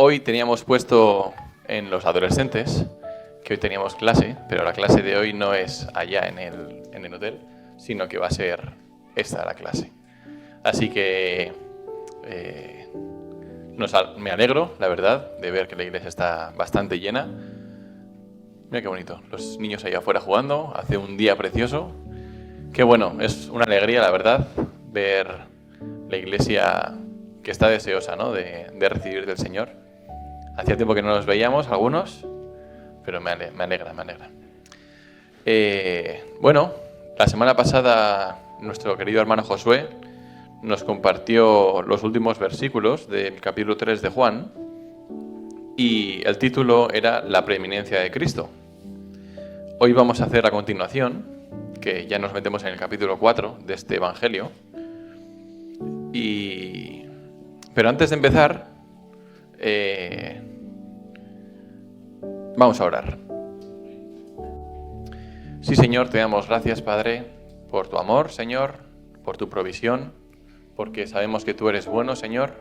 Hoy teníamos puesto en los adolescentes que hoy teníamos clase, pero la clase de hoy no es allá en el hotel, sino que va a ser esta la clase. Así que me alegro, la verdad, de ver que la iglesia está bastante llena. Mira qué bonito, los niños ahí afuera jugando, hace un día precioso. Qué bueno, es una alegría, la verdad, ver la iglesia que está deseosa, ¿no?, de recibir del Señor. Hacía tiempo que no nos veíamos, algunos, pero me alegra. Bueno, la semana pasada nuestro querido hermano Josué nos compartió los últimos versículos del capítulo 3 de Juan y el título era La preeminencia de Cristo. Hoy vamos a hacer a continuación, que ya nos metemos en el capítulo 4 de este evangelio. Pero antes de empezar, vamos a orar. Sí, Señor, te damos gracias, Padre, por tu amor, Señor, por tu provisión, porque sabemos que tú eres bueno, Señor.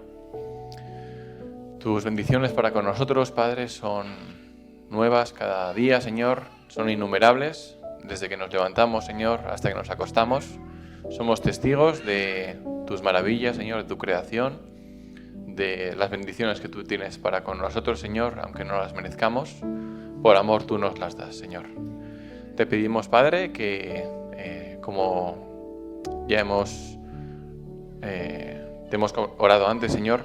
Tus bendiciones para con nosotros, Padre, son nuevas cada día, Señor, son innumerables, desde que nos levantamos, Señor, hasta que nos acostamos. Somos testigos de tus maravillas, Señor, de tu creación, de las bendiciones que tú tienes para con nosotros, Señor, aunque no las merezcamos. Por amor tú nos las das, Señor. Te pedimos, Padre, que como ya te hemos orado antes, Señor,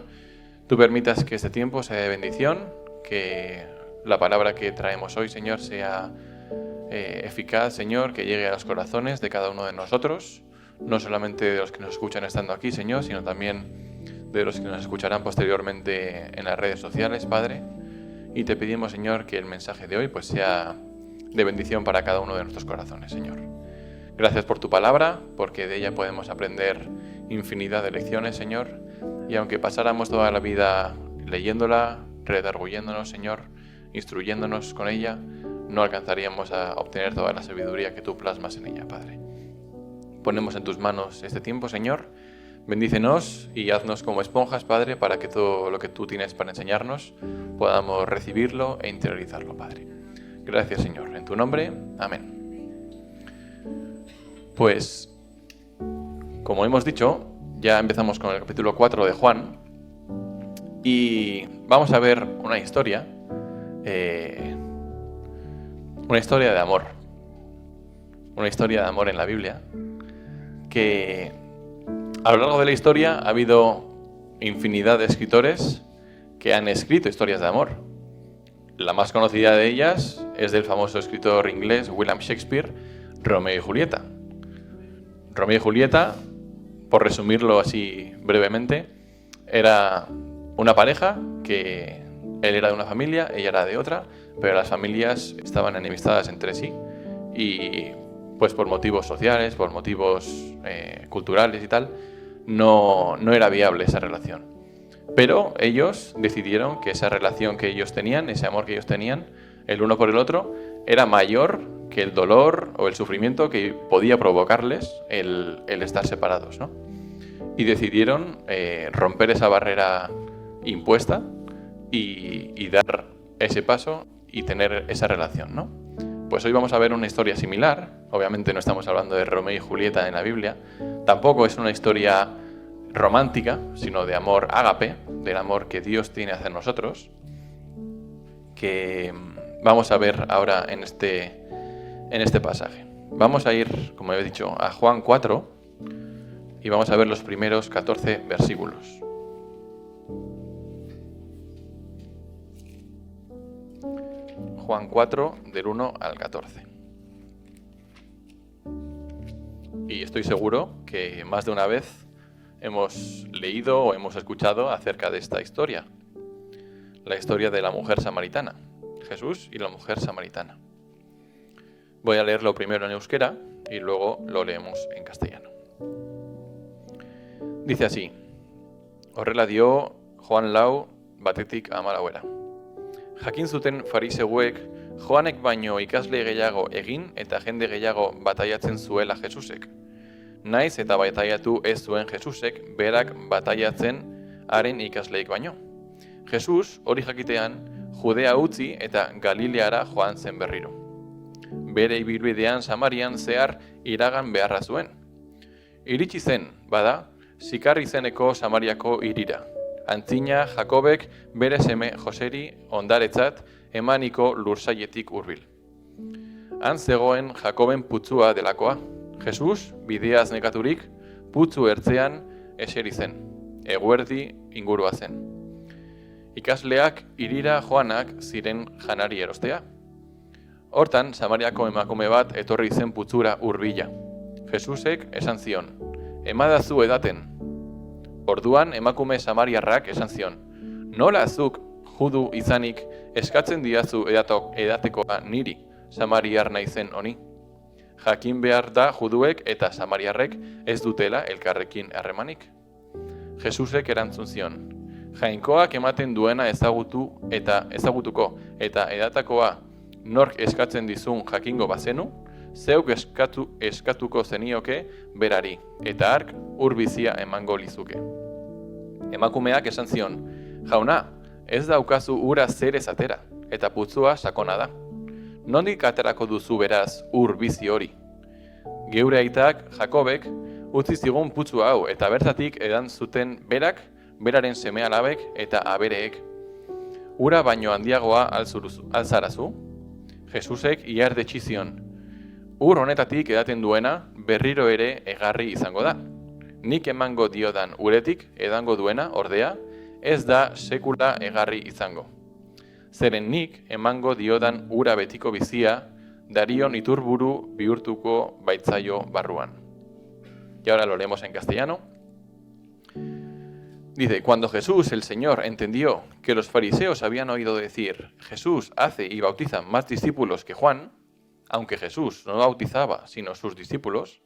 tú permitas que este tiempo sea de bendición, que la palabra que traemos hoy, Señor, sea eficaz, Señor, que llegue a los corazones de cada uno de nosotros, no solamente de los que nos escuchan estando aquí, Señor, sino también de los que nos escucharán posteriormente en las redes sociales, Padre. Y te pedimos, Señor, que el mensaje de hoy pues sea de bendición para cada uno de nuestros corazones, Señor. Gracias por tu palabra, porque de ella podemos aprender infinidad de lecciones, Señor. Y aunque pasáramos toda la vida leyéndola, redarguyéndonos, Señor, instruyéndonos con ella, no alcanzaríamos a obtener toda la sabiduría que tú plasmas en ella, Padre. Ponemos en tus manos este tiempo, Señor. Bendícenos y haznos como esponjas, Padre, para que todo lo que tú tienes para enseñarnos podamos recibirlo e interiorizarlo, Padre. Gracias, Señor. En tu nombre, amén. Pues, como hemos dicho, ya empezamos con el capítulo 4 de Juan y vamos a ver una historia de amor. Una historia de amor en la Biblia que a lo largo de la historia ha habido infinidad de escritores que han escrito historias de amor. La más conocida de ellas es del famoso escritor inglés William Shakespeare, Romeo y Julieta. Romeo y Julieta, por resumirlo así brevemente, era una pareja que él era de una familia, ella era de otra, pero las familias estaban enemistadas entre sí y pues por motivos sociales, por motivos culturales y tal, no era viable esa relación. Pero ellos decidieron que esa relación que ellos tenían, ese amor que ellos tenían, el uno por el otro, era mayor que el dolor o el sufrimiento que podía provocarles el estar separados, ¿no? Y decidieron romper esa barrera impuesta y dar ese paso y tener esa relación, ¿no? Pues hoy vamos a ver una historia similar. Obviamente no estamos hablando de Romeo y Julieta en la Biblia. Tampoco es una historia romántica, sino de amor ágape, del amor que Dios tiene hacia nosotros, que vamos a ver ahora en este pasaje. Vamos a ir, como he dicho, a Juan 4 y vamos a ver los primeros 14 versículos. Juan 4, del 1 al 14. Y estoy seguro que más de una vez hemos leído o hemos escuchado acerca de esta historia. La historia de la mujer samaritana. Jesús y la mujer samaritana. Voy a leerlo primero en euskera y luego lo leemos en castellano. Dice así: Horrela dio Joan lau batetik hamalauera. Jakin zuten fariseuek Joanek baino ikasle gehiago egin eta jende gehiago bataiatzen zuela Jesusek. Naiz eta bataiatu ez zuen Jesusek berak bataiatzen haren ikasleek baino. Jesus hori jakitean Judea utzi eta Galileara joan zen berriro. Bere ibilbidean Samarian zehar iragan beharra zuen. Iritsi zen, bada, Sikar izeneko Samariako hirira. Antzina Jakobek bere seme Joseri ondaretzat emaniko lursailetik hurbil. Han zegoen Jakoben putzua delakoa. Jesus, bideaz nekaturik, putzu ertzean eseri zen. Eguerdi ingurua zen. Ikasleak hirira joanak ziren janari erostea. Hortan, Samariako emakume bat etorri zen putzura hurbila. Jesusek esan zion, emadazu edaten. Orduan, emakume samariarrak esan zion, nola zuk judu izanik eskatzen diazu edatekoa niri, samariar naizen honi. Jakin behar da juduek eta samariarrek ez dutela elkarrekin harremanik. Jesusek erantzun zion, jainkoak ematen duena ezagutuko eta edatakoa nork eskatzen dizun jakingo bazenu, zeuk eskatuko zenioke berari, eta hark urbizia emango lizuke. Emakumeak esan zion, jauna, ez daukazu ura zer ezatera, eta putzua sakona da. Nondik aterako duzu beraz urbizi hori? Geure aitak Jakobek utzi zigun putzu hau, eta bertatik edan zuten berak, beraren seme-alabek eta abereek. Ura baino handiagoa alzarazu? Jesusek iardetsi zion, ur honetatik edaten duena berriro ere egarri izango da. Nik emango diodan uretik edango duena, ordea, ez da sekula egarri izango. Zeren nik emango diodan ura betiko bizia, darion iturburu bihurtuko baitzaio barruan. Y ahora lo leemos en castellano. Dice, cuando Jesús, el Señor, entendió que los fariseos habían oído decir, Jesús hace y bautiza más discípulos que Juan, aunque Jesús no bautizaba sino sus discípulos,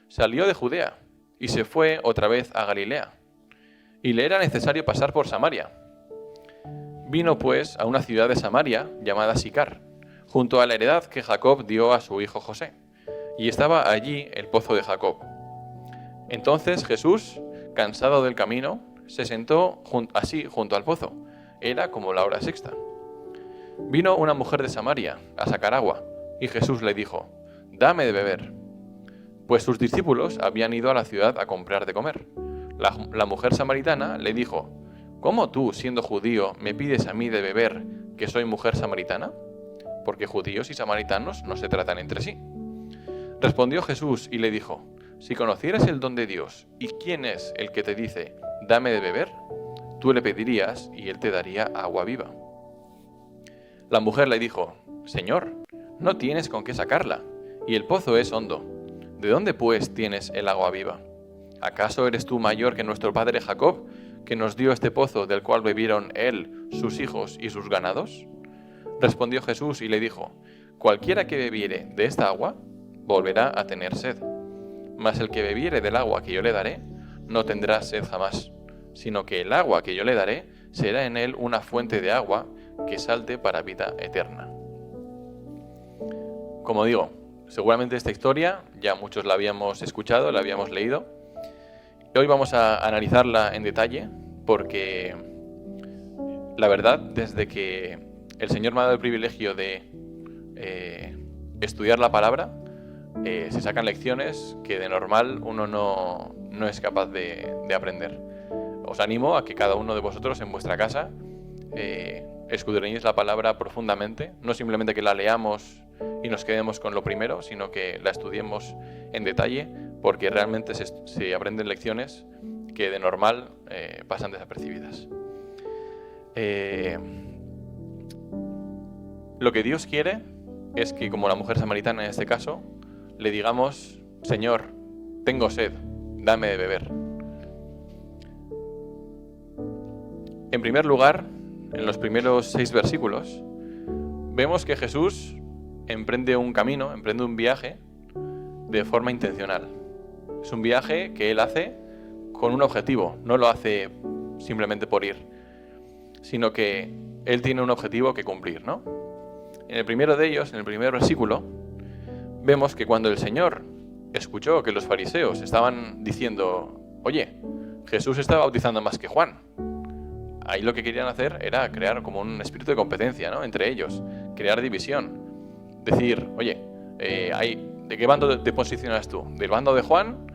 salió de Judea y se fue otra vez a Galilea, y le era necesario pasar por Samaria. Vino pues a una ciudad de Samaria llamada Sicar, junto a la heredad que Jacob dio a su hijo José, y estaba allí el pozo de Jacob. Entonces Jesús, cansado del camino, se sentó así junto al pozo. Era como la hora sexta. Vino una mujer de Samaria a sacar agua, y Jesús le dijo, dame de beber. Pues sus discípulos habían ido a la ciudad a comprar de comer. La mujer samaritana le dijo, ¿cómo tú, siendo judío, me pides a mí de beber, que soy mujer samaritana? Porque judíos y samaritanos no se tratan entre sí. Respondió Jesús y le dijo, si conocieras el don de Dios y quién es el que te dice, dame de beber, tú le pedirías y él te daría agua viva. La mujer le dijo, Señor, no tienes con qué sacarla, y el pozo es hondo. ¿De dónde pues tienes el agua viva? ¿Acaso eres tú mayor que nuestro padre Jacob, que nos dio este pozo del cual bebieron él, sus hijos y sus ganados? Respondió Jesús y le dijo, cualquiera que bebiere de esta agua, volverá a tener sed. Mas el que bebiere del agua que yo le daré, no tendrá sed jamás, sino que el agua que yo le daré será en él una fuente de agua que salte para vida eterna. Como digo, seguramente esta historia ya muchos la habíamos escuchado, la habíamos leído. Hoy vamos a analizarla en detalle porque la verdad, desde que el Señor me ha dado el privilegio de estudiar la palabra, se sacan lecciones que de normal uno no es capaz de aprender. Os animo a que cada uno de vosotros en vuestra casa escudriñéis la palabra profundamente, no simplemente que la leamos y nos quedemos con lo primero, sino que la estudiemos en detalle, porque realmente se aprenden lecciones que de normal pasan desapercibidas. Lo que Dios quiere es que, como la mujer samaritana en este caso, le digamos, Señor, tengo sed, dame de beber. En primer lugar, en los primeros 6 versículos, vemos que Jesús emprende un camino, emprende un viaje de forma intencional. Es un viaje que Él hace con un objetivo, no lo hace simplemente por ir, sino que Él tiene un objetivo que cumplir, ¿no? En el primero de ellos, en el primer versículo, vemos que cuando el Señor escuchó que los fariseos estaban diciendo, oye, Jesús está bautizando más que Juan, ahí lo que querían hacer era crear como un espíritu de competencia, ¿no? Entre ellos, crear división. Decir, oye, ¿de qué bando te posicionas tú? ¿Del bando de Juan,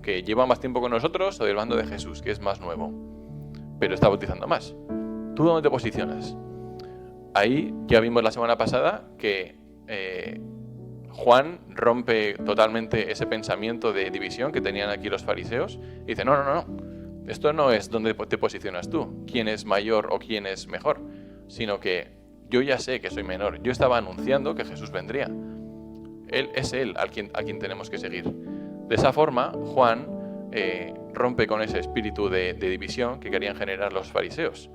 que lleva más tiempo con nosotros, o del bando de Jesús, que es más nuevo, pero está bautizando más? ¿Tú dónde te posicionas? Ahí ya vimos la semana pasada que Juan rompe totalmente ese pensamiento de división que tenían aquí los fariseos y dice, no, esto no es donde te posicionas tú, quién es mayor o quién es mejor, sino que yo ya sé que soy menor, yo estaba anunciando que Jesús vendría. Él a quien tenemos que seguir. De esa forma, Juan rompe con ese espíritu de división que querían generar los fariseos.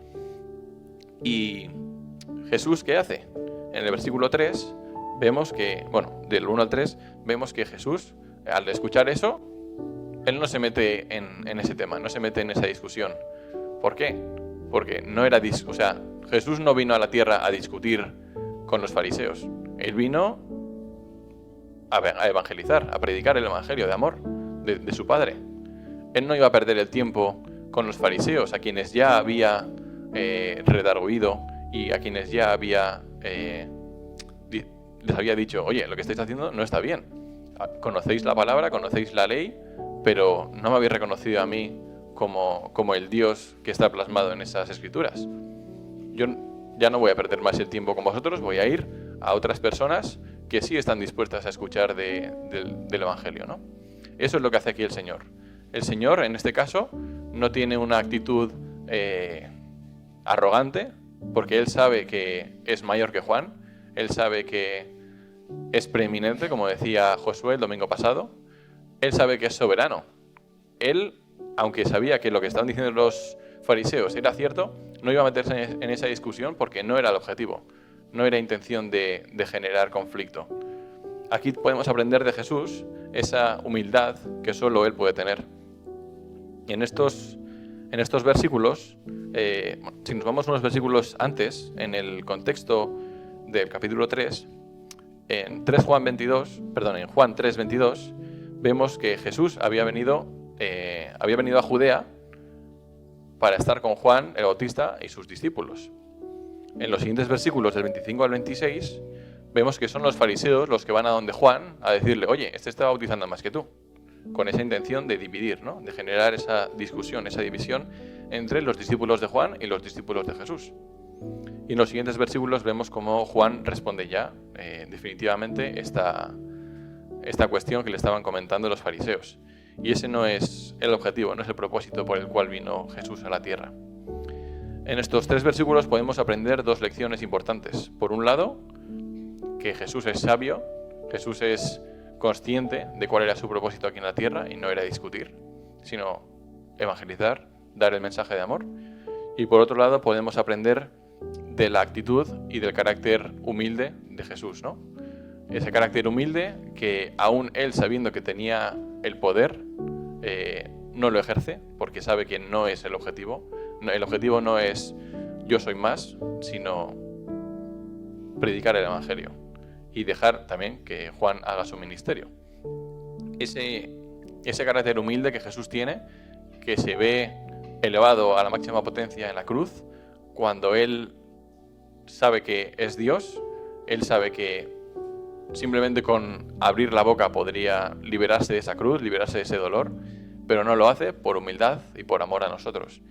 ¿Y Jesús qué hace? En el versículo 3 vemos que, del 1 al 3, vemos que Jesús, al escuchar eso, él no se mete en ese tema, no se mete en esa discusión. ¿Por qué? Porque no era Jesús no vino a la tierra a discutir con los fariseos. Él vino a evangelizar, a predicar el evangelio de amor de su Padre. Él no iba a perder el tiempo con los fariseos, a quienes ya había redarguido y a quienes ya les había dicho, oye, lo que estáis haciendo no está bien. Conocéis la palabra, conocéis la ley, pero no me habéis reconocido a mí como el Dios que está plasmado en esas escrituras. Yo ya no voy a perder más el tiempo con vosotros, voy a ir a otras personas que sí están dispuestas a escuchar del Evangelio, ¿no? Eso es lo que hace aquí el Señor. El Señor, en este caso, no tiene una actitud arrogante, porque Él sabe que es mayor que Juan, Él sabe que es preeminente, como decía Josué el domingo pasado, Él sabe que es soberano. Él, aunque sabía que lo que estaban diciendo los fariseos era cierto, no iba a meterse en esa discusión porque no era el objetivo, no era intención de generar conflicto. Aquí podemos aprender de Jesús esa humildad que solo Él puede tener. Y en estos versículos, si nos vamos unos versículos antes, en el contexto del capítulo 3, en Juan 3:22, vemos que Jesús había venido a Judea para estar con Juan el Bautista y sus discípulos. En los siguientes versículos, del 25 al 26, vemos que son los fariseos los que van a donde Juan a decirle, oye, este está bautizando más que tú, con esa intención de dividir, ¿no? De generar esa discusión, esa división entre los discípulos de Juan y los discípulos de Jesús. Y en los siguientes versículos vemos cómo Juan responde ya definitivamente esta cuestión que le estaban comentando los fariseos. Y ese no es el objetivo, no es el propósito por el cual vino Jesús a la tierra. En estos 3 versículos podemos aprender 2 lecciones importantes. Por un lado, que Jesús es sabio, Jesús es consciente de cuál era su propósito aquí en la tierra y no era discutir, sino evangelizar, dar el mensaje de amor. Y por otro lado, podemos aprender de la actitud y del carácter humilde de Jesús, ¿no? Ese carácter humilde que aún él, sabiendo que tenía el poder, no lo ejerce porque sabe que no es el objetivo. El objetivo no es yo soy más, sino predicar el evangelio y dejar también que Juan haga su ministerio. Ese carácter humilde que Jesús tiene, que se ve elevado a la máxima potencia en la cruz, cuando él sabe que es Dios, él sabe que simplemente con abrir la boca podría liberarse de esa cruz, liberarse de ese dolor, pero no lo hace por humildad y por amor a nosotros.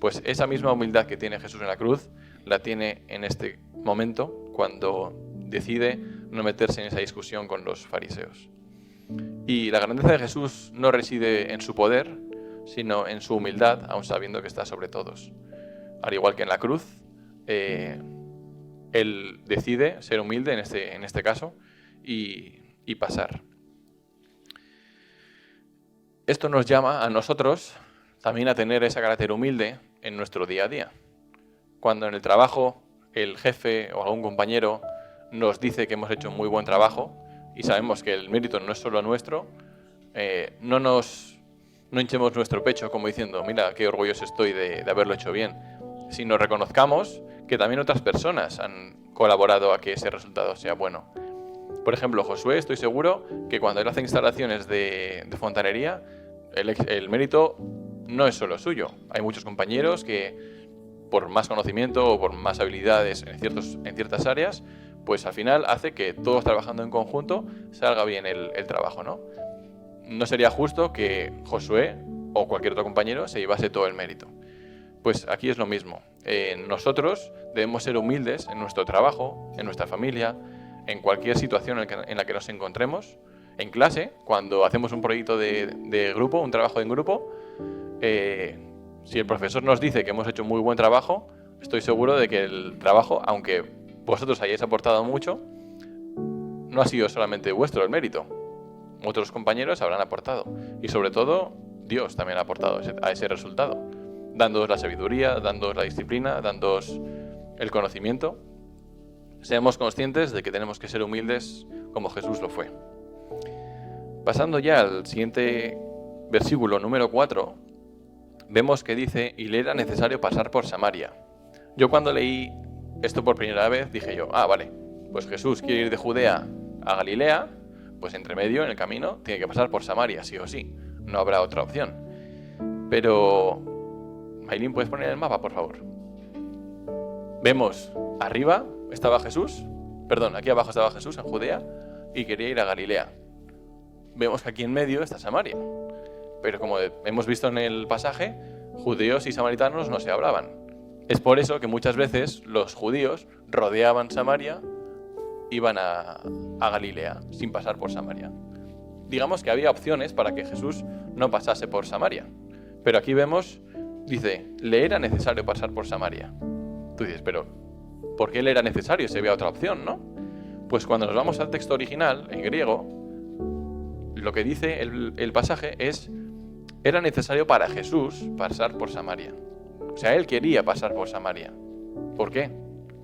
Pues esa misma humildad que tiene Jesús en la cruz, la tiene en este momento cuando decide no meterse en esa discusión con los fariseos. Y la grandeza de Jesús no reside en su poder, sino en su humildad, aun sabiendo que está sobre todos. Al igual que en la cruz, Él decide ser humilde en este caso y pasar. Esto nos llama a nosotros también a tener ese carácter humilde en nuestro día a día. Cuando en el trabajo el jefe o algún compañero nos dice que hemos hecho un muy buen trabajo y sabemos que el mérito no es solo nuestro, no hinchemos nuestro pecho como diciendo, mira qué orgulloso estoy de haberlo hecho bien, sino reconozcamos que también otras personas han colaborado a que ese resultado sea bueno. Por ejemplo, Josué, estoy seguro que cuando él hace instalaciones de fontanería, el mérito no es solo suyo. Hay muchos compañeros que por más conocimiento o por más habilidades en ciertas áreas, pues al final hace que todos trabajando en conjunto salga bien el trabajo, ¿no? No sería justo que Josué o cualquier otro compañero se llevase todo el mérito. Pues aquí es lo mismo. Nosotros debemos ser humildes en nuestro trabajo, en nuestra familia, en cualquier situación en la que nos encontremos. En clase, cuando hacemos un proyecto de grupo, un trabajo en grupo, si el profesor nos dice que hemos hecho muy buen trabajo, estoy seguro de que el trabajo, aunque vosotros hayáis aportado mucho, no ha sido solamente vuestro el mérito. Otros compañeros habrán aportado. Y sobre todo, Dios también ha aportado a ese resultado, dándoos la sabiduría, dándoos la disciplina, dándoos el conocimiento. Seamos conscientes de que tenemos que ser humildes como Jesús lo fue. Pasando ya al siguiente versículo, número 4, vemos que dice, y le era necesario pasar por Samaria. Yo cuando leí esto por primera vez dije yo, vale, pues Jesús quiere ir de Judea a Galilea, pues entre medio, en el camino, tiene que pasar por Samaria, sí o sí. No habrá otra opción. Pero, Maylin, ¿puedes poner el mapa, por favor? Vemos, arriba estaba Jesús, aquí abajo estaba Jesús en Judea y quería ir a Galilea. Vemos que aquí en medio está Samaria. Pero como hemos visto en el pasaje, judíos y samaritanos no se hablaban. Es por eso que muchas veces los judíos rodeaban Samaria, iban a Galilea sin pasar por Samaria. Digamos que había opciones para que Jesús no pasase por Samaria. Pero aquí vemos, dice, le era necesario pasar por Samaria. Tú dices, pero ¿por qué le era necesario si había otra opción, no? Pues cuando nos vamos al texto original, en griego, lo que dice el pasaje es, era necesario para Jesús pasar por Samaria. O sea, él quería pasar por Samaria. ¿Por qué?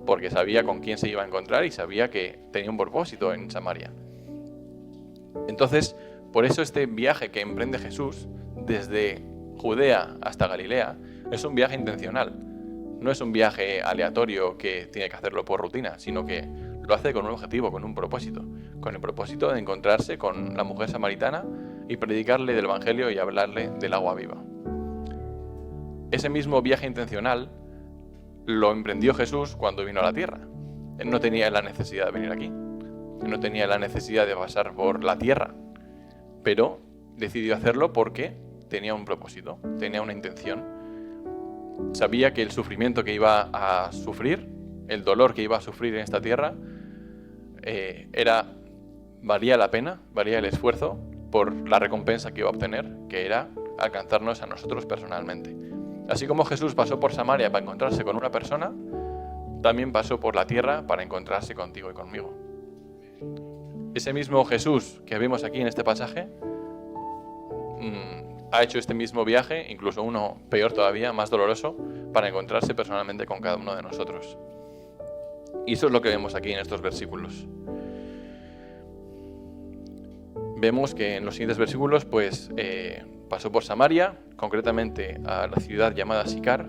Porque sabía con quién se iba a encontrar y sabía que tenía un propósito en Samaria. Entonces, por eso este viaje que emprende Jesús desde Judea hasta Galilea es un viaje intencional. No es un viaje aleatorio que tiene que hacerlo por rutina, sino que lo hace con un objetivo, con un propósito. Con el propósito de encontrarse con la mujer samaritana y predicarle del Evangelio y hablarle del agua viva. Ese mismo viaje intencional lo emprendió Jesús cuando vino a la tierra. Él no tenía la necesidad de venir aquí. Él no tenía la necesidad de pasar por la tierra. Pero decidió hacerlo porque tenía un propósito, tenía una intención. Sabía que el sufrimiento que iba a sufrir, el dolor que iba a sufrir en esta tierra, valía la pena, valía el esfuerzo por la recompensa que iba a obtener, que era alcanzarnos a nosotros personalmente. Así como Jesús pasó por Samaria para encontrarse con una persona, también pasó por la tierra para encontrarse contigo y conmigo. Ese mismo Jesús que vemos aquí en este pasaje ha hecho este mismo viaje, incluso uno peor todavía, más doloroso, para encontrarse personalmente con cada uno de nosotros. Y eso es lo que vemos aquí en estos versículos. Vemos que en los siguientes versículos pasó por Samaria, concretamente a la ciudad llamada Sicar,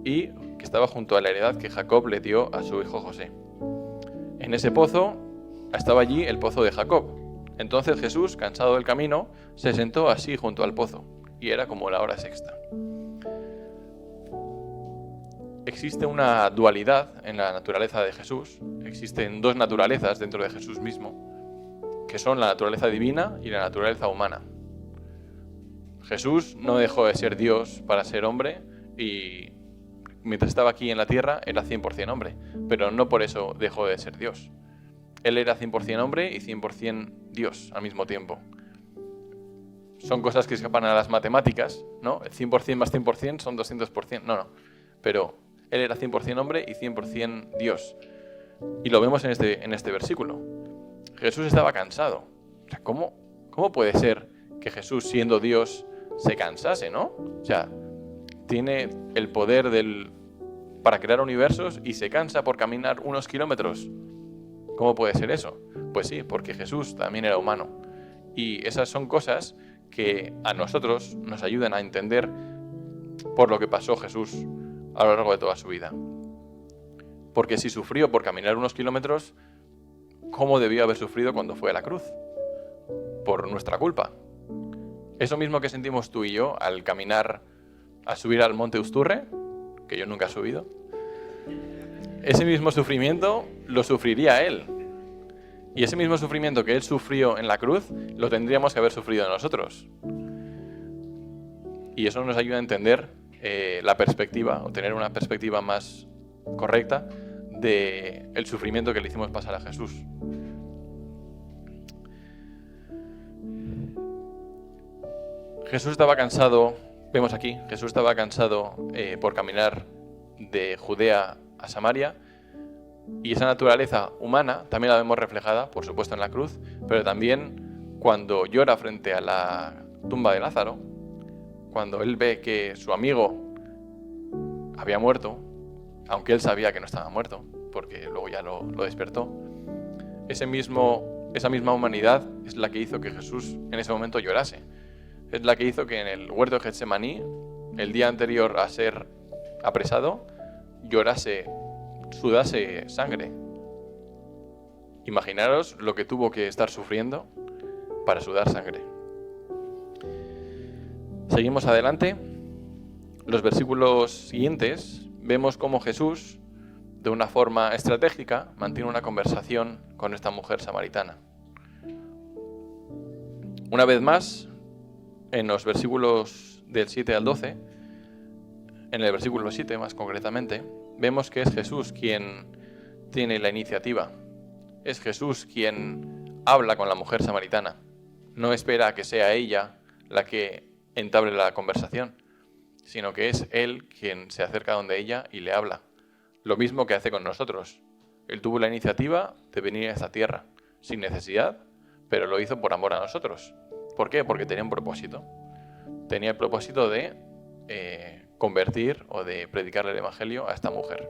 y que estaba junto a la heredad que Jacob le dio a su hijo José. En ese pozo estaba allí el pozo de Jacob. Entonces Jesús, cansado del camino, se sentó así junto al pozo, y era como la hora sexta. Existe una dualidad en la naturaleza de Jesús. Existen dos naturalezas dentro de Jesús mismo, que son la naturaleza divina y la naturaleza humana. Jesús no dejó de ser Dios para ser hombre y mientras estaba aquí en la tierra era 100% hombre, pero no por eso dejó de ser Dios. Él era 100% hombre y 100% Dios al mismo tiempo. Son cosas que escapan a las matemáticas, ¿no? El 100% más 100% son 200%. No. Pero él era 100% hombre y 100% Dios. Y lo vemos en este versículo. Jesús estaba cansado. O sea, ¿cómo puede ser que Jesús, siendo Dios, se cansase, ¿no? O sea, tiene el poder para crear universos y se cansa por caminar unos kilómetros. ¿Cómo puede ser eso? Pues sí, porque Jesús también era humano. Y esas son cosas que a nosotros nos ayudan a entender por lo que pasó Jesús a lo largo de toda su vida. Porque si sufrió por caminar unos kilómetros, ¿cómo debió haber sufrido cuando fue a la cruz? Por nuestra culpa. Eso mismo que sentimos tú y yo al subir al monte Usturre, que yo nunca he subido, ese mismo sufrimiento lo sufriría Él. Y ese mismo sufrimiento que Él sufrió en la cruz, lo tendríamos que haber sufrido nosotros. Y eso nos ayuda a entender la perspectiva, o tener una perspectiva más correcta del sufrimiento que le hicimos pasar a Jesús. Jesús estaba cansado, vemos aquí, Jesús estaba cansado por caminar de Judea a Samaria, y esa naturaleza humana también la vemos reflejada, por supuesto, en la cruz, pero también cuando llora frente a la tumba de Lázaro, cuando él ve que su amigo había muerto, aunque él sabía que no estaba muerto, porque luego ya lo despertó, esa misma humanidad es la que hizo que Jesús en ese momento llorase. Es la que hizo que en el huerto de Getsemaní, el día anterior a ser apresado, llorase, sudase sangre. Imaginaros lo que tuvo que estar sufriendo para sudar sangre. Seguimos adelante. Los versículos siguientes vemos cómo Jesús, de una forma estratégica, mantiene una conversación con esta mujer samaritana. Una vez más, en los versículos del 7 al 12, en el versículo 7 más concretamente, vemos que es Jesús quien tiene la iniciativa. Es Jesús quien habla con la mujer samaritana. No espera a que sea ella la que entable la conversación, sino que es Él quien se acerca donde ella y le habla. Lo mismo que hace con nosotros. Él tuvo la iniciativa de venir a esta tierra, sin necesidad, pero lo hizo por amor a nosotros. ¿Por qué? Porque tenía un propósito. Tenía el propósito de convertir o de predicarle el evangelio a esta mujer.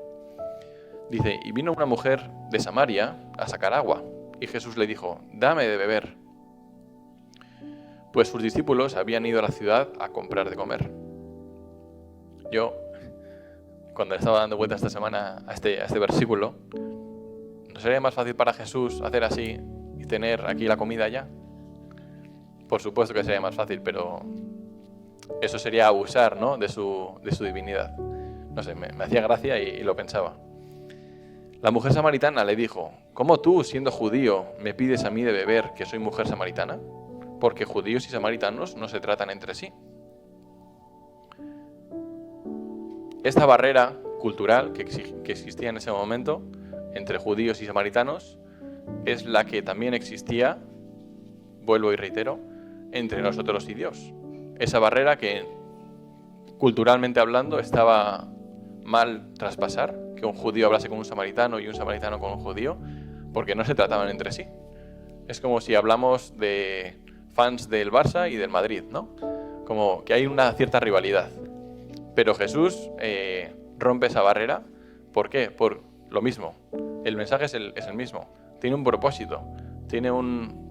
Dice, y vino una mujer de Samaria a sacar agua, y Jesús le dijo, dame de beber. Pues sus discípulos habían ido a la ciudad a comprar de comer. Yo, cuando estaba dando vueltas esta semana a este versículo, ¿no sería más fácil para Jesús hacer así y tener aquí la comida ya? Por supuesto que sería más fácil, pero eso sería abusar, ¿no?, de su divinidad. No sé, me hacía gracia y lo pensaba. La mujer samaritana le dijo, ¿cómo tú, siendo judío, me pides a mí de beber que soy mujer samaritana? Porque judíos y samaritanos no se tratan entre sí. Esta barrera cultural que existía en ese momento entre judíos y samaritanos es la que también existía, vuelvo y reitero, entre nosotros y Dios. Esa barrera que, culturalmente hablando, estaba mal traspasar, que un judío hablase con un samaritano y un samaritano con un judío, porque no se trataban entre sí. Es como si hablamos de fans del Barça y del Madrid, ¿no? Como que hay una cierta rivalidad. Pero Jesús rompe esa barrera. ¿Por qué? Por lo mismo. El mensaje es el mismo. Tiene un propósito, tiene un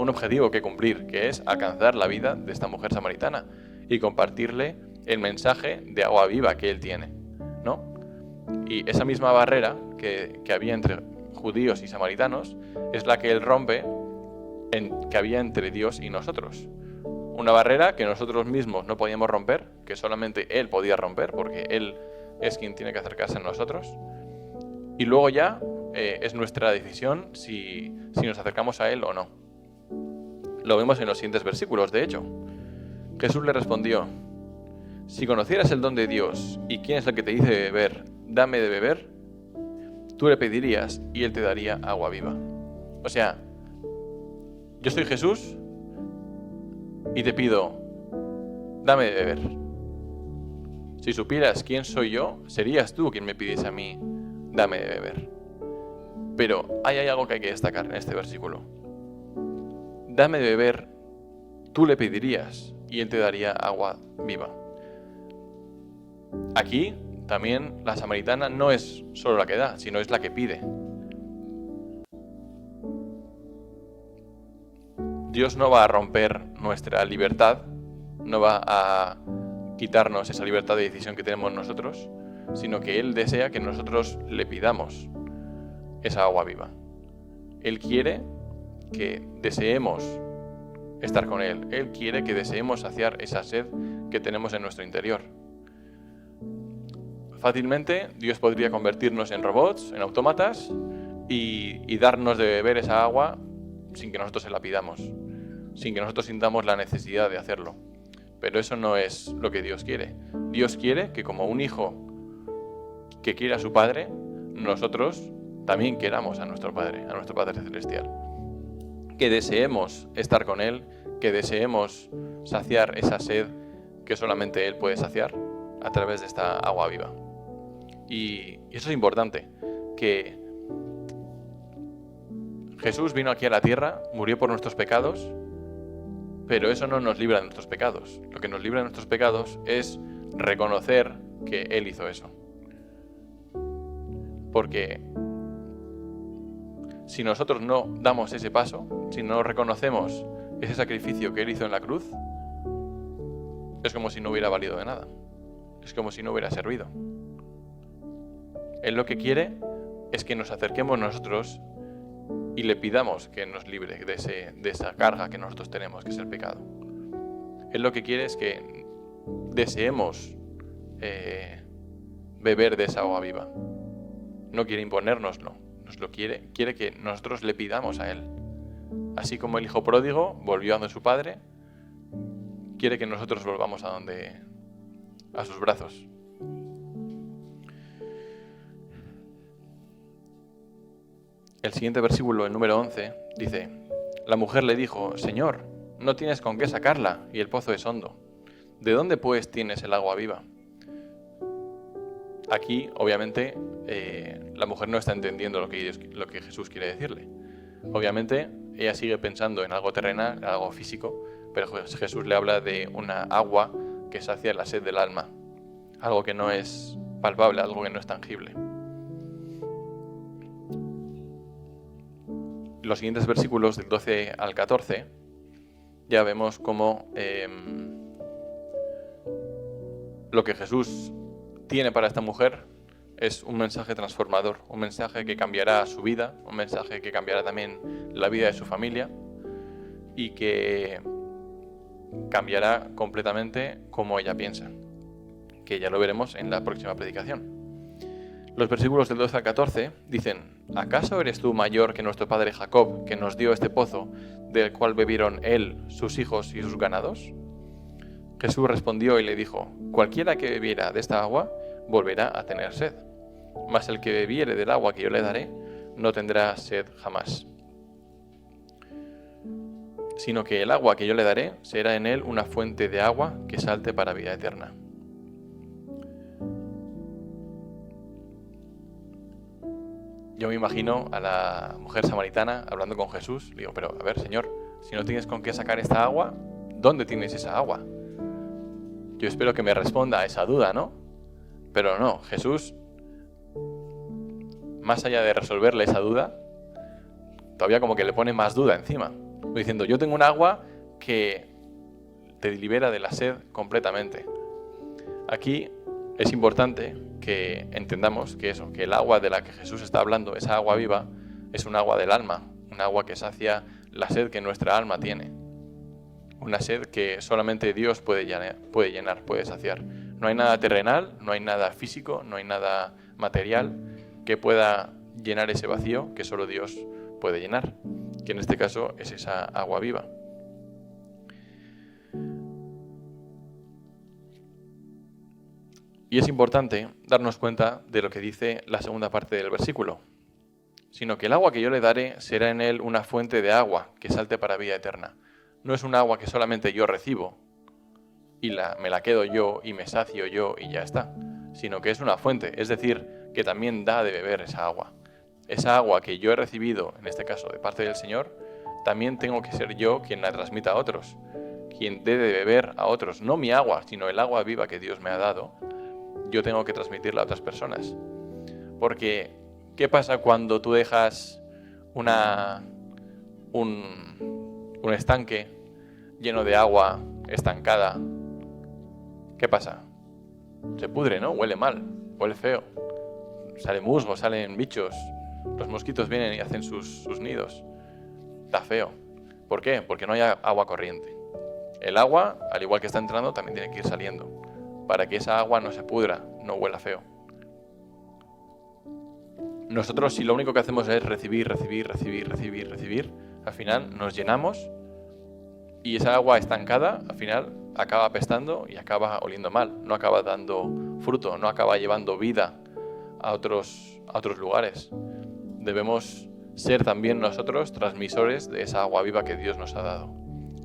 objetivo que cumplir, que es alcanzar la vida de esta mujer samaritana y compartirle el mensaje de agua viva que él tiene, ¿no? Y esa misma barrera que había entre judíos y samaritanos es la que él rompe que había entre Dios y nosotros. Una barrera que nosotros mismos no podíamos romper, que solamente Él podía romper, porque Él es quien tiene que acercarse a nosotros. Y luego ya es nuestra decisión si nos acercamos a Él o no. Lo vemos en los siguientes versículos, de hecho. Jesús le respondió, si conocieras el don de Dios y quién es el que te dice beber, dame de beber, tú le pedirías y Él te daría agua viva. O sea, yo soy Jesús y te pido, dame de beber. Si supieras quién soy yo, serías tú quien me pidiese a mí, dame de beber. Pero hay algo que hay que destacar en este versículo. Dame de beber, tú le pedirías y Él te daría agua viva. Aquí también la samaritana no es solo la que da, sino es la que pide. Dios no va a romper nuestra libertad, no va a quitarnos esa libertad de decisión que tenemos nosotros, sino que Él desea que nosotros le pidamos esa agua viva. Él quiere que deseemos estar con Él. Él quiere que deseemos saciar esa sed que tenemos en nuestro interior. fácilmente Dios podría convertirnos en robots, en autómatas, y darnos de beber esa agua sin que nosotros se la pidamos, sin que nosotros sintamos la necesidad de hacerlo. Pero eso no es lo que Dios quiere. Dios quiere que, como un hijo que quiere a su Padre, nosotros también queramos a nuestro Padre Celestial. Que deseemos estar con Él, que deseemos saciar esa sed que solamente Él puede saciar a través de esta agua viva. Y eso es importante, que Jesús vino aquí a la tierra, murió por nuestros pecados, pero eso no nos libra de nuestros pecados. Lo que nos libra de nuestros pecados es reconocer que Él hizo eso. Porque si nosotros no damos ese paso, si no reconocemos ese sacrificio que Él hizo en la cruz, es como si no hubiera valido de nada. Es como si no hubiera servido. Él lo que quiere es que nos acerquemos nosotros y le pidamos que nos libre de esa carga que nosotros tenemos, que es el pecado. Él lo que quiere es que deseemos beber de esa agua viva. No quiere imponérnoslo, quiere que nosotros le pidamos a Él. Así como el hijo pródigo volvió a donde su padre, quiere que nosotros volvamos a sus brazos. El siguiente versículo, el número 11, dice: la mujer le dijo: Señor, no tienes con qué sacarla y el pozo es hondo. ¿De dónde pues tienes el agua viva? Aquí, obviamente, la mujer no está entendiendo lo que Jesús quiere decirle. Obviamente, ella sigue pensando en algo terrenal, en algo físico, pero Jesús le habla de una agua que sacia la sed del alma. Algo que no es palpable, algo que no es tangible. Los siguientes versículos, del 12 al 14, ya vemos cómo lo que Jesús tiene para esta mujer es un mensaje transformador, un mensaje que cambiará su vida, un mensaje que cambiará también la vida de su familia y que cambiará completamente cómo ella piensa, que ya lo veremos en la próxima predicación. Los versículos del 12 al 14 dicen: ¿acaso eres tú mayor que nuestro padre Jacob, que nos dio este pozo, del cual bebieron él, sus hijos y sus ganados? Jesús respondió y le dijo: cualquiera que bebiera de esta agua volverá a tener sed, mas el que bebiere del agua que yo le daré no tendrá sed jamás, sino que el agua que yo le daré será en él una fuente de agua que salte para vida eterna. Yo me imagino a la mujer samaritana hablando con Jesús. Le digo: pero a ver, Señor, si no tienes con qué sacar esta agua, ¿dónde tienes esa agua? Yo espero que me responda a esa duda, ¿no? Pero no, Jesús, más allá de resolverle esa duda, todavía como que le pone más duda encima, diciendo: yo tengo un agua que te libera de la sed completamente. Aquí es importante que entendamos que el agua de la que Jesús está hablando, esa agua viva, es un agua del alma, un agua que sacia la sed que nuestra alma tiene. Una sed que solamente Dios puede llenar, puede saciar. No hay nada terrenal, no hay nada físico, no hay nada material que pueda llenar ese vacío que solo Dios puede llenar, que en este caso es esa agua viva. Y es importante darnos cuenta de lo que dice la segunda parte del versículo. Sino que el agua que yo le daré será en él una fuente de agua que salte para vida eterna. No es un agua que solamente yo recibo y me la quedo yo y me sacio yo y ya está. Sino que es una fuente, es decir, que también da de beber esa agua. Esa agua que yo he recibido, en este caso de parte del Señor, también tengo que ser yo quien la transmita a otros, quien dé de beber a otros. No mi agua, sino el agua viva que Dios me ha dado. Yo tengo que transmitirla a otras personas. Porque, ¿qué pasa cuando tú dejas un estanque lleno de agua estancada? ¿Qué pasa? Se pudre, ¿no? Huele mal, huele feo. Sale musgo, salen bichos. Los mosquitos vienen y hacen sus nidos. Está feo. ¿Por qué? Porque no hay agua corriente. El agua, al igual que está entrando, también tiene que ir saliendo, para que esa agua no se pudra, no huela feo. nosotros, si lo único que hacemos es recibir, al final nos llenamos y esa agua estancada, al final acaba apestando y acaba oliendo mal, no acaba dando fruto, no acaba llevando vida a otros lugares. Debemos ser también nosotros transmisores de esa agua viva que Dios nos ha dado.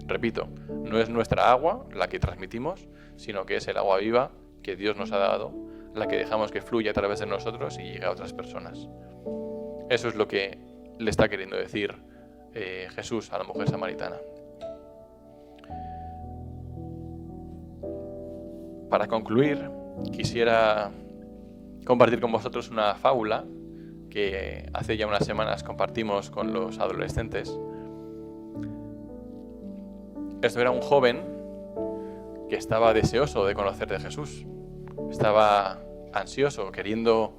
Repito, no es nuestra agua la que transmitimos, sino que es el agua viva que Dios nos ha dado, la que dejamos que fluya a través de nosotros y llegue a otras personas. Eso es lo que le está queriendo decir Jesús a la mujer samaritana. Para concluir, quisiera compartir con vosotros una fábula que hace ya unas semanas compartimos con los adolescentes. Esto era un joven que estaba deseoso de conocer de Jesús. Estaba ansioso, queriendo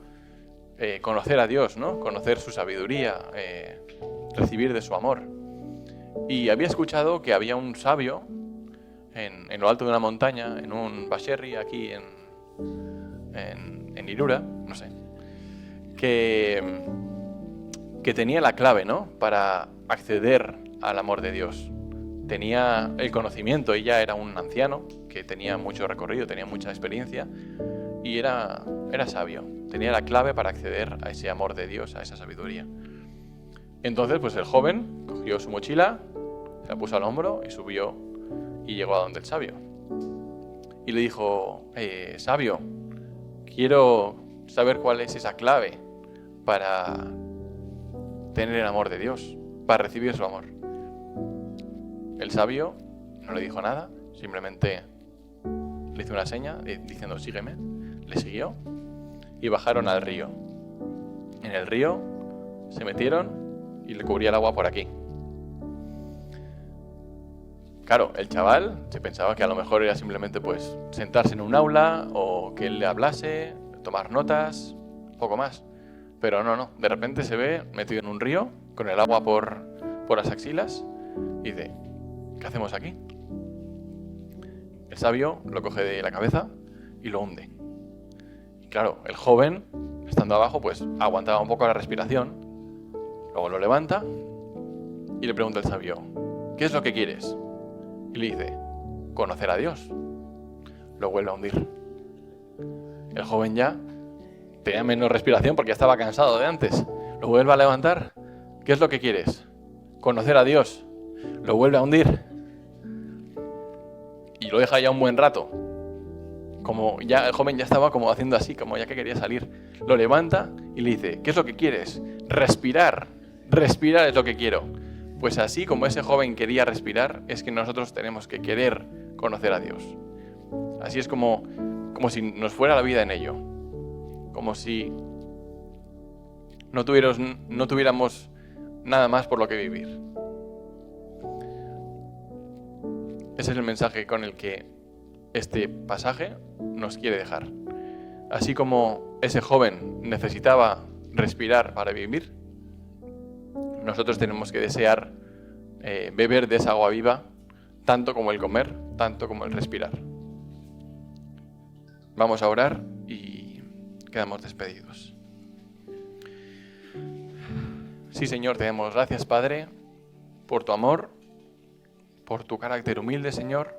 conocer a Dios, ¿no? Conocer su sabiduría, recibir de su amor. Y había escuchado que había un sabio en lo alto de una montaña, en un baserri aquí en Irura, no sé, que tenía la clave, ¿no? Para acceder al amor de Dios. Tenía el conocimiento, ella era un anciano que tenía mucho recorrido, tenía mucha experiencia y era sabio. Tenía la clave para acceder a ese amor de Dios, a esa sabiduría. Entonces, pues el joven cogió su mochila, se la puso al hombro y subió y llegó a donde el sabio. Y le dijo, sabio, quiero saber cuál es esa clave para tener el amor de Dios, para recibir su amor. El sabio no le dijo nada, simplemente le hizo una seña diciendo sígueme, le siguió y bajaron al río. En el río se metieron y le cubría el agua por aquí. Claro, el chaval se pensaba que a lo mejor era simplemente pues sentarse en un aula o que él le hablase, tomar notas, poco más. Pero no, de repente se ve metido en un río con el agua por las axilas y dice, ¿qué hacemos aquí? El sabio lo coge de la cabeza y lo hunde. Y claro, el joven, estando abajo, pues aguantaba un poco la respiración. Luego lo levanta y le pregunta al sabio, ¿qué es lo que quieres? Y le dice, conocer a Dios. Lo vuelve a hundir. El joven ya tenía menos respiración porque ya estaba cansado de antes. Lo vuelve a levantar. ¿Qué es lo que quieres? Conocer a Dios. Lo vuelve a hundir. Y lo deja ya un buen rato. Como ya el joven ya estaba como haciendo así, como ya que quería salir. Lo levanta y le dice, ¿qué es lo que quieres? Respirar. Respirar es lo que quiero. Pues así como ese joven quería respirar, es que nosotros tenemos que querer conocer a Dios. Así es como si nos fuera la vida en ello. Como si no tuviéramos nada más por lo que vivir. Ese es el mensaje con el que este pasaje nos quiere dejar. Así como ese joven necesitaba respirar para vivir, nosotros tenemos que desear beber de esa agua viva, tanto como el comer, tanto como el respirar. Vamos a orar y quedamos despedidos. Sí, Señor, te damos gracias, Padre, por tu amor, por tu carácter humilde, Señor,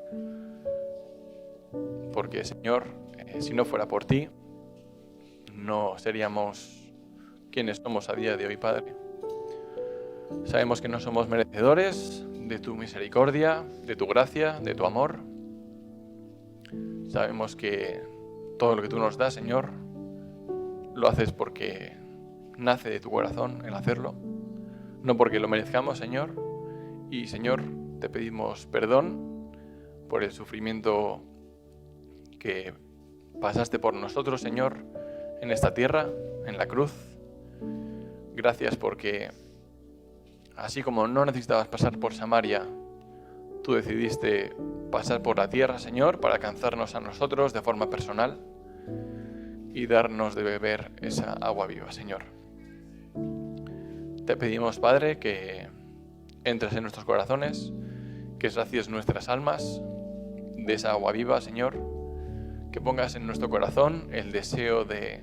porque, Señor, si no fuera por ti, no seríamos quienes somos a día de hoy, Padre. Sabemos que no somos merecedores de tu misericordia, de tu gracia, de tu amor. Sabemos que todo lo que tú nos das, Señor, lo haces porque nace de tu corazón el hacerlo, no porque lo merezcamos, Señor. Y, Señor, te pedimos perdón por el sufrimiento que pasaste por nosotros, Señor, en esta tierra, en la cruz. Gracias porque, así como no necesitabas pasar por Samaria, tú decidiste pasar por la tierra, Señor, para alcanzarnos a nosotros de forma personal y darnos de beber esa agua viva, Señor. Te pedimos, Padre, que entres en nuestros corazones, que sacies nuestras almas de esa agua viva, Señor, que pongas en nuestro corazón el deseo de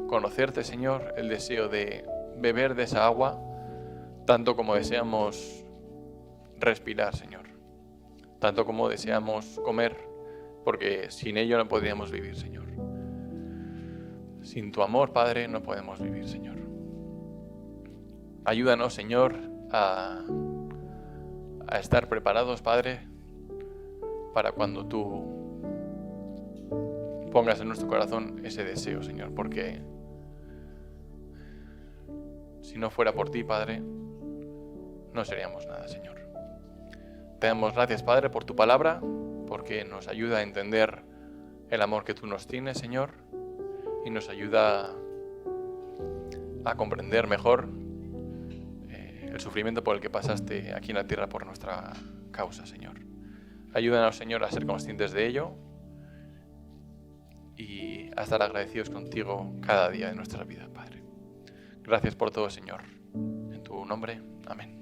conocerte, Señor, el deseo de beber de esa agua, tanto como deseamos respirar, Señor, tanto como deseamos comer, porque sin ello no podríamos vivir, Señor. Sin tu amor, Padre, no podemos vivir, Señor. Ayúdanos, Señor, a estar preparados, Padre, para cuando tú pongas en nuestro corazón ese deseo, Señor, porque si no fuera por ti, Padre, no seríamos nada, Señor. Te damos gracias, Padre, por tu palabra, porque nos ayuda a entender el amor que tú nos tienes, Señor, y nos ayuda a comprender mejor el sufrimiento por el que pasaste aquí en la tierra por nuestra causa, Señor. Ayúdanos, Señor, a ser conscientes de ello y a estar agradecidos contigo cada día de nuestra vida, Padre. Gracias por todo, Señor. En tu nombre, amén.